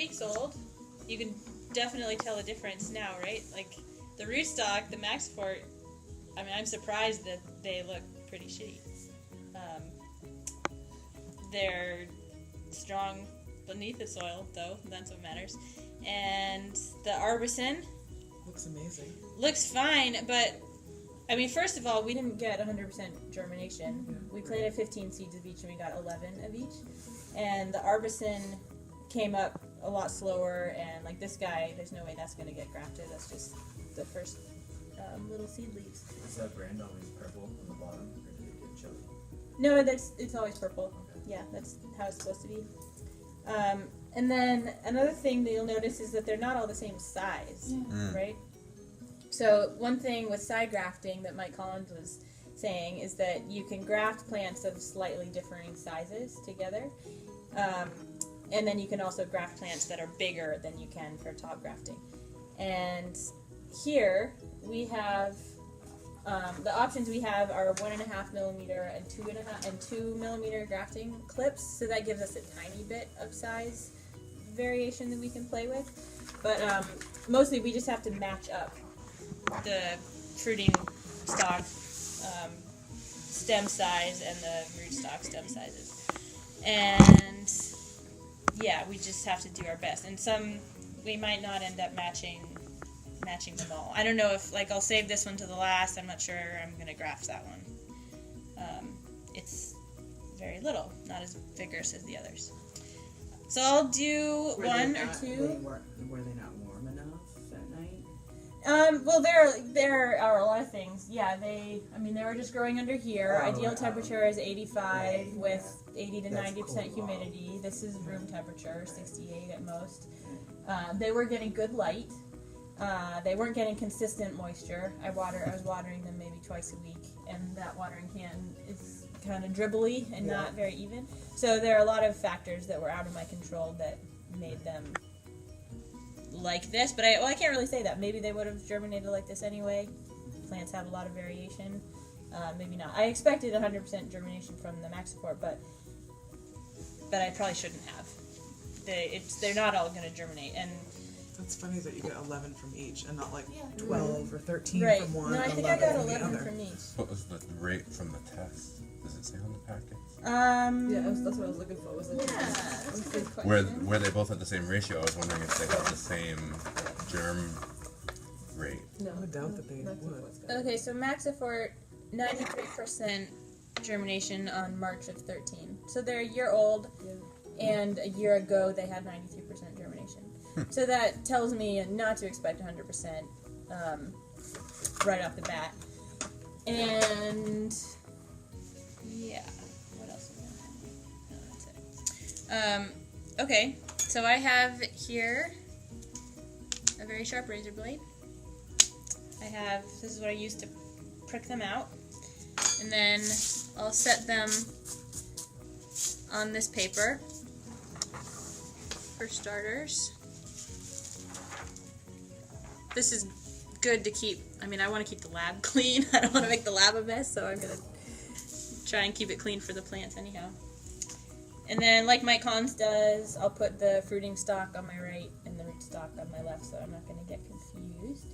weeks old, you can definitely tell a difference now, right? Like the rootstock, the Maxifort, I mean, I'm surprised that they look pretty shitty. They're strong beneath the soil, though. That's what matters. And the Arbison looks amazing. Looks fine, but I mean, first of all, we didn't get 100% germination. Yeah. We planted 15 seeds of each, and we got 11 of each. And the Arbison came up a lot slower, and like this guy, there's no way that's going to get grafted. That's just the first little seed leaves. Is that brand always purple on the bottom, or do you get chili? No, it's always purple. Okay. Yeah, that's how it's supposed to be. And then another thing that you'll notice is that they're not all the same size, right? So one thing with side grafting that Mike Collins was saying is that you can graft plants of slightly differing sizes together. And then you can also graft plants that are bigger than you can for top grafting. And here we have the options we have are 1.5 millimeter and 2 millimeter grafting clips. So that gives us a tiny bit of size variation that we can play with. But mostly we just have to match up the fruiting stock stem size and the rootstock stem sizes. And yeah, we just have to do our best. And some we might not end up matching them all. I don't know if, like, I'll save this one to the last. I'm not sure I'm going to graft that one. It's very little, not as vigorous as the others. So I'll do one or two. Were they not warm enough at night? Well, there are a lot of things. Yeah, they were just growing under here. Ideal temperature is 85 with 80 to 90% humidity. This is room temperature, 68 at most. They were getting good light. They weren't getting consistent moisture. I was watering them maybe twice a week, and that watering can is kind of dribbly and not very even. So there are a lot of factors that were out of my control that made them like this. But I can't really say that. Maybe they would have germinated like this anyway. Plants have a lot of variation. Maybe not. I expected 100% germination from the Maxifort, but I probably shouldn't have. They're not all going to germinate, and that's funny that you get 11 from each and not like 12 or 13 from one. No, I think I got 11 from each. What was the rate from the test? Does it say on the packet? That's what I was looking for. Was that's a good question. Were they both at the same ratio? I was wondering if they had the same germ rate. No, I doubt that they would. Okay, so Maxifort, 93% germination on March of 13. So they're a year old, and a year ago they had 93% germination. So that tells me not to expect 100% right off the bat. And yeah, what else am I doing? No, that's it. Okay, so I have here a very sharp razor blade. This is what I use to prick them out. And then I'll set them on this paper for starters. This is good to keep. I mean, I want to keep the lab clean. I don't want to make the lab a mess, so I'm going to try and keep it clean for the plants anyhow. And then, like Mike Collins does, I'll put the fruiting stock on my right and the rootstock on my left, so I'm not going to get confused.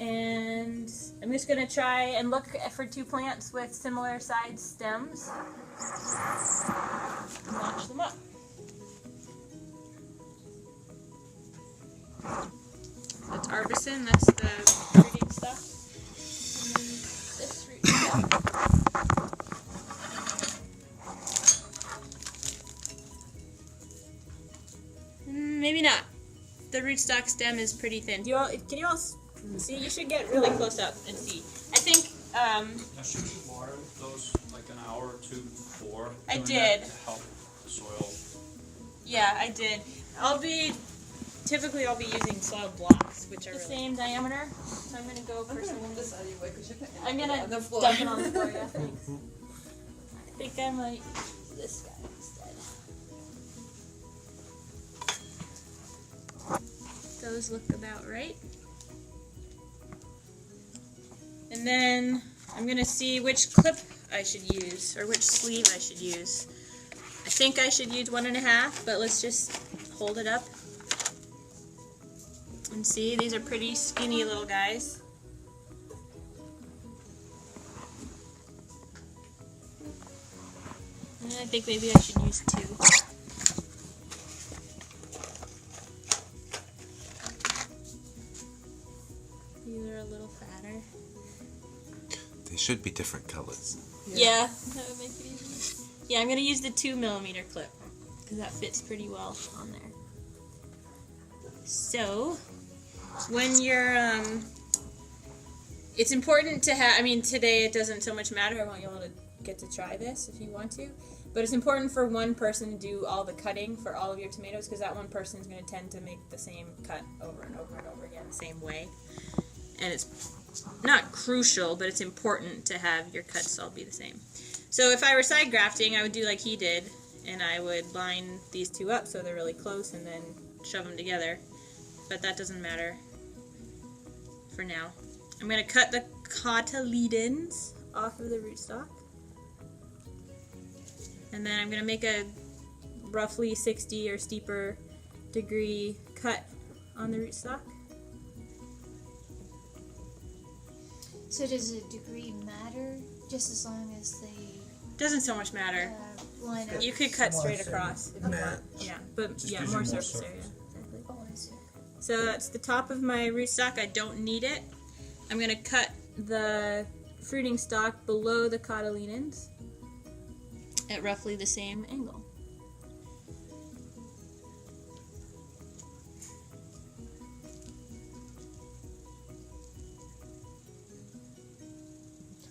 And I'm just going to try and look for two plants with similar sized stems. Match them up. That's Arbison, that's the fruiting stuff. And then this root stuff. Maybe not. The rootstock stem is pretty thin. Can you all see? You should get really close up and see. I think. Now, should you water those like an hour or two before? I did. To help the soil. Yeah, I did. Typically, I'll be using soil blocks, which are the same diameter. So I'm going to go for some. This anyway, because you're I'm going to dump it on the floor. Yeah, thanks. I think I might use this guy instead. Those look about right. And then I'm going to see which clip I should use, or which sleeve I should use. I think I should use 1.5, but let's just hold it up And see, these are pretty skinny little guys. And I think maybe I should use 2. These are a little fatter. They should be different colors. Yeah, that would make it easy. Yeah, I'm gonna use the 2mm clip because that fits pretty well on there. So, when you're, it's important to have, I mean, today it doesn't so much matter. I want you all to get to try this if you want to. But it's important for one person to do all the cutting for all of your tomatoes because that one person is going to tend to make the same cut over and over and over again the same way. And it's not crucial, but it's important to have your cuts all be the same. So if I were side grafting, I would do like he did, and I would line these 2 up so they're really close and then shove them together. But that doesn't matter for now. I'm going to cut the cotyledons off of the rootstock. And then I'm going to make a roughly 60 or steeper degree cut on the rootstock. So does a degree matter? Just as long as they Doesn't so much matter. line up? You could cut More straight surface. across if you want. Yeah, but Just yeah, gives more you more surface area. surface. Exactly. Oh, I see. So that's the top of my rootstock. I don't need it. I'm going to cut the fruiting stalk below the cotyledons at roughly the same angle.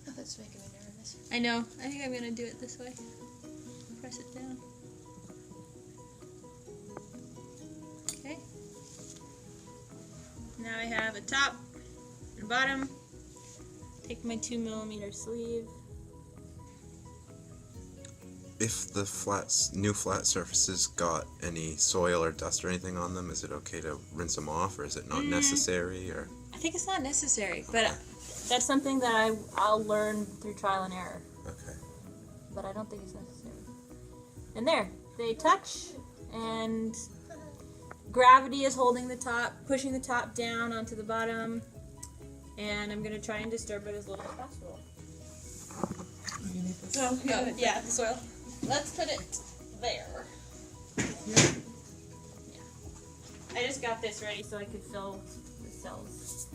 Oh, that's making me nervous. I know. I think I'm going to do it this way. Press it down. Okay. Now I have a top and bottom. Take my 2mm sleeve. If the new flat surfaces got any soil or dust or anything on them, is it okay to rinse them off, or is it not necessary? Or I think it's not necessary, but that's something that I'll learn through trial and error. okay. But I don't think it's necessary. And there, they touch, and gravity is holding the top, pushing the top down onto the bottom, and I'm going to try and disturb it as little as possible. You need this? Oh, yeah, the soil. Let's put it there. Yeah. I just got this ready so I could fill the cells.